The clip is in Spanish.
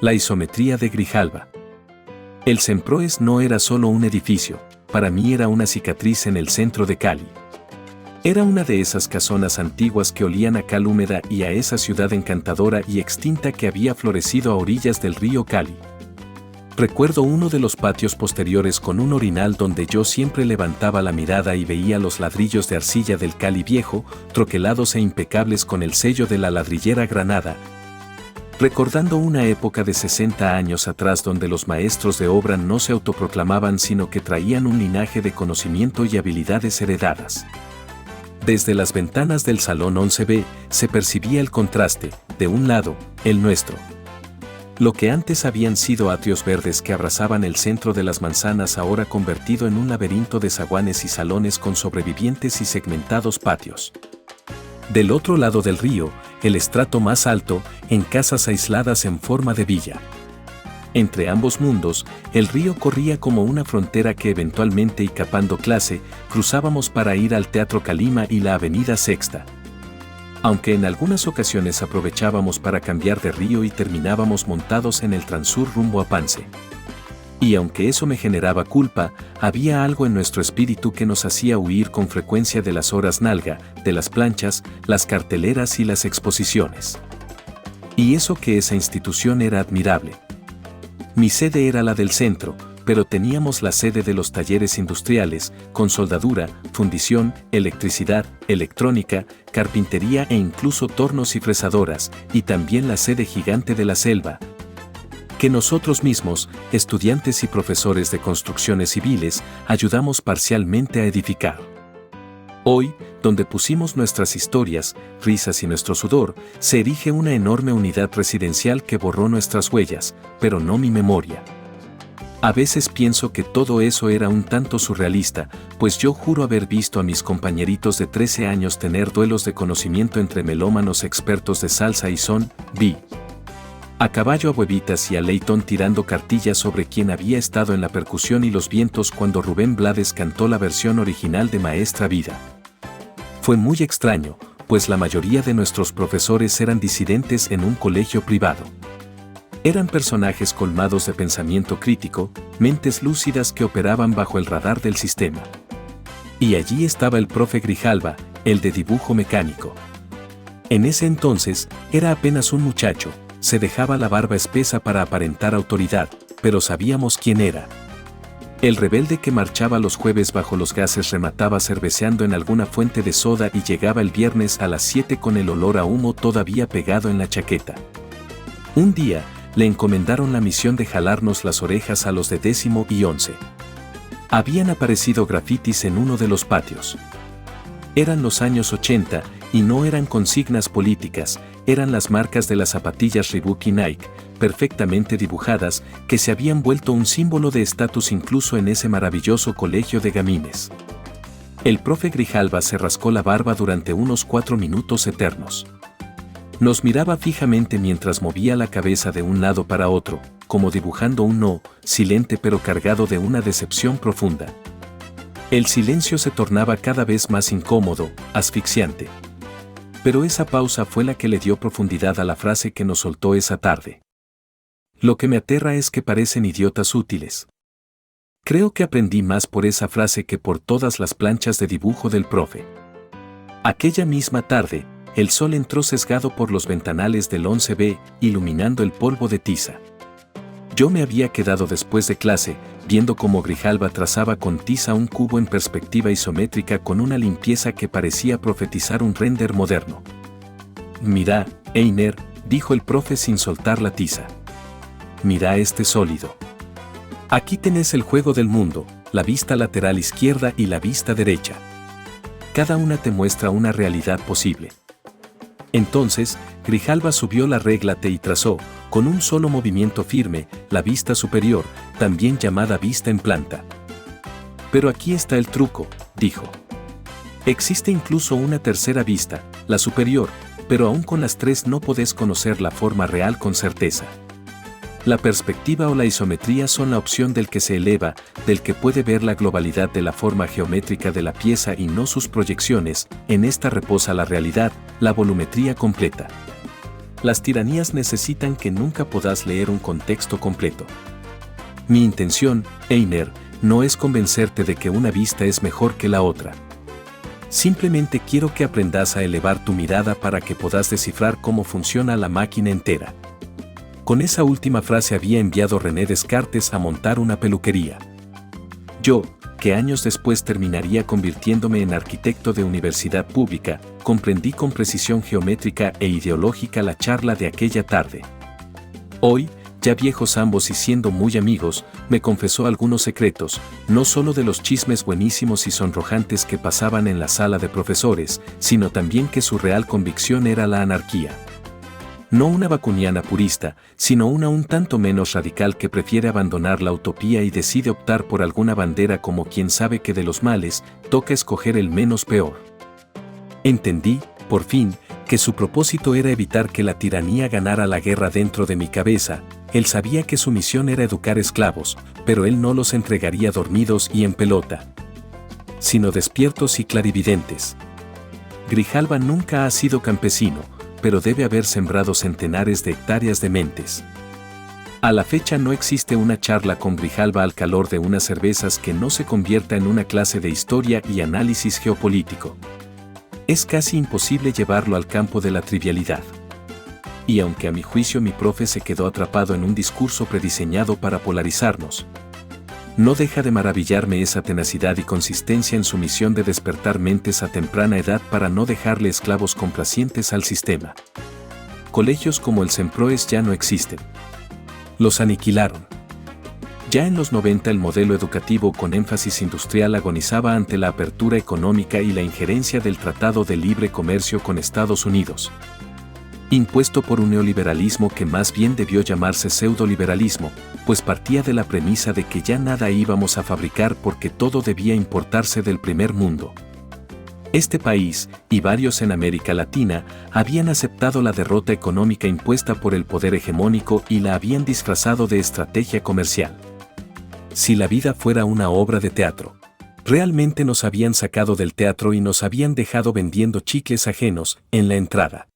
La isometría de Grijalva. El Semproes no era solo un edificio, para mí era una cicatriz en el centro de Cali. Era una de esas casonas antiguas que olían a cal húmeda y a esa ciudad encantadora y extinta que había florecido a orillas del río Cali. Recuerdo uno de los patios posteriores con un orinal donde yo siempre levantaba la mirada y veía los ladrillos de arcilla del Cali viejo, troquelados e impecables con el sello de la ladrillera Granada, recordando una época de 60 años atrás donde los maestros de obra no se autoproclamaban sino que traían un linaje de conocimiento y habilidades heredadas. Desde las ventanas del Salón 11B se percibía el contraste, de un lado, el nuestro. Lo que antes habían sido atrios verdes que abrazaban el centro de las manzanas ahora convertido en un laberinto de zaguanes y salones con sobrevivientes y segmentados patios. Del otro lado del río, el estrato más alto, en casas aisladas en forma de villa. Entre ambos mundos, el río corría como una frontera que eventualmente y capando clase, cruzábamos para ir al Teatro Calima y la Avenida Sexta. Aunque en algunas ocasiones aprovechábamos para cambiar de río y terminábamos montados en el Transur rumbo a Pance. Y aunque eso me generaba culpa, había algo en nuestro espíritu que nos hacía huir con frecuencia de las horas nalga, de las planchas, las carteleras y las exposiciones. Y eso que esa institución era admirable. Mi sede era la del centro, pero teníamos la sede de los talleres industriales, con soldadura, fundición, electricidad, electrónica, carpintería e incluso tornos y fresadoras, y también la sede gigante de la selva, que nosotros mismos, estudiantes y profesores de construcciones civiles, ayudamos parcialmente a edificar. Hoy, donde pusimos nuestras historias, risas y nuestro sudor, se erige una enorme unidad residencial que borró nuestras huellas, pero no mi memoria. A veces pienso que todo eso era un tanto surrealista, pues yo juro haber visto a mis compañeritos de 13 años tener duelos de conocimiento entre melómanos expertos de salsa y son, vi a Caballo a Huevitas y a Leitón tirando cartillas sobre quién había estado en la percusión y los vientos cuando Rubén Blades cantó la versión original de Maestra Vida. Fue muy extraño, pues la mayoría de nuestros profesores eran disidentes en un colegio privado. Eran personajes colmados de pensamiento crítico, mentes lúcidas que operaban bajo el radar del sistema. Y allí estaba el profe Grijalva, el de dibujo mecánico. En ese entonces, era apenas un muchacho. Se dejaba la barba espesa para aparentar autoridad, pero sabíamos quién era. El rebelde que marchaba los jueves bajo los gases remataba cerveceando en alguna fuente de soda y llegaba el viernes a las 7 con el olor a humo todavía pegado en la chaqueta. Un día, le encomendaron la misión de jalarnos las orejas a los de 10º y 11. Habían aparecido grafitis en uno de los patios. Eran los años 80, y no eran consignas políticas, eran las marcas de las zapatillas Reebok y Nike, perfectamente dibujadas, que se habían vuelto un símbolo de estatus incluso en ese maravilloso colegio de gamines. El profe Grijalva se rascó la barba durante unos 4 minutos eternos. Nos miraba fijamente mientras movía la cabeza de un lado para otro, como dibujando un no, silente pero cargado de una decepción profunda. El silencio se tornaba cada vez más incómodo, asfixiante. Pero esa pausa fue la que le dio profundidad a la frase que nos soltó esa tarde. Lo que me aterra es que parecen idiotas útiles. Creo que aprendí más por esa frase que por todas las planchas de dibujo del profe. Aquella misma tarde, el sol entró sesgado por los ventanales del 11B, iluminando el polvo de tiza. Yo me había quedado después de clase, viendo cómo Grijalva trazaba con tiza un cubo en perspectiva isométrica con una limpieza que parecía profetizar un render moderno. «Mira, Einer», dijo el profe sin soltar la tiza. «Mira este sólido. Aquí tenés el juego del mundo, la vista lateral izquierda y la vista derecha. Cada una te muestra una realidad posible». Entonces, Grijalva subió la regla T y trazó, con un solo movimiento firme, la vista superior, también llamada vista en planta. «Pero aquí está el truco», dijo. «Existe incluso una tercera vista, la superior, pero aún con las tres no podés conocer la forma real con certeza. La perspectiva o la isometría son la opción del que se eleva, del que puede ver la globalidad de la forma geométrica de la pieza y no sus proyecciones, en esta reposa la realidad, la volumetría completa. Las tiranías necesitan que nunca puedas leer un contexto completo. Mi intención, Einer, no es convencerte de que una vista es mejor que la otra. Simplemente quiero que aprendas a elevar tu mirada para que puedas descifrar cómo funciona la máquina entera. Con esa última frase había enviado René Descartes a montar una peluquería. Yo, que años después terminaría convirtiéndome en arquitecto de universidad pública, comprendí con precisión geométrica e ideológica la charla de aquella tarde. Hoy, ya viejos ambos y siendo muy amigos, me confesó algunos secretos, no solo de los chismes buenísimos y sonrojantes que pasaban en la sala de profesores, sino también que su real convicción era la anarquía. No una bacuniana purista, sino una un tanto menos radical que prefiere abandonar la utopía y decide optar por alguna bandera como quien sabe que de los males toca escoger el menos peor. Entendí, por fin, que su propósito era evitar que la tiranía ganara la guerra dentro de mi cabeza. Él sabía que su misión era educar esclavos, pero él no los entregaría dormidos y en pelota, sino despiertos y clarividentes. Grijalva nunca ha sido campesino, pero debe haber sembrado centenares de hectáreas de mentes. A la fecha no existe una charla con Grijalva al calor de unas cervezas que no se convierta en una clase de historia y análisis geopolítico. Es casi imposible llevarlo al campo de la trivialidad. Y aunque a mi juicio mi profe se quedó atrapado en un discurso prediseñado para polarizarnos, no deja de maravillarme esa tenacidad y consistencia en su misión de despertar mentes a temprana edad para no dejarle esclavos complacientes al sistema. Colegios como el Semproes ya no existen. Los aniquilaron. Ya en los 90 el modelo educativo con énfasis industrial agonizaba ante la apertura económica y la injerencia del Tratado de Libre Comercio con Estados Unidos, impuesto por un neoliberalismo que más bien debió llamarse pseudoliberalismo, pues partía de la premisa de que ya nada íbamos a fabricar porque todo debía importarse del primer mundo. Este país, y varios en América Latina, habían aceptado la derrota económica impuesta por el poder hegemónico y la habían disfrazado de estrategia comercial. Si la vida fuera una obra de teatro, realmente nos habían sacado del teatro y nos habían dejado vendiendo chicles ajenos en la entrada.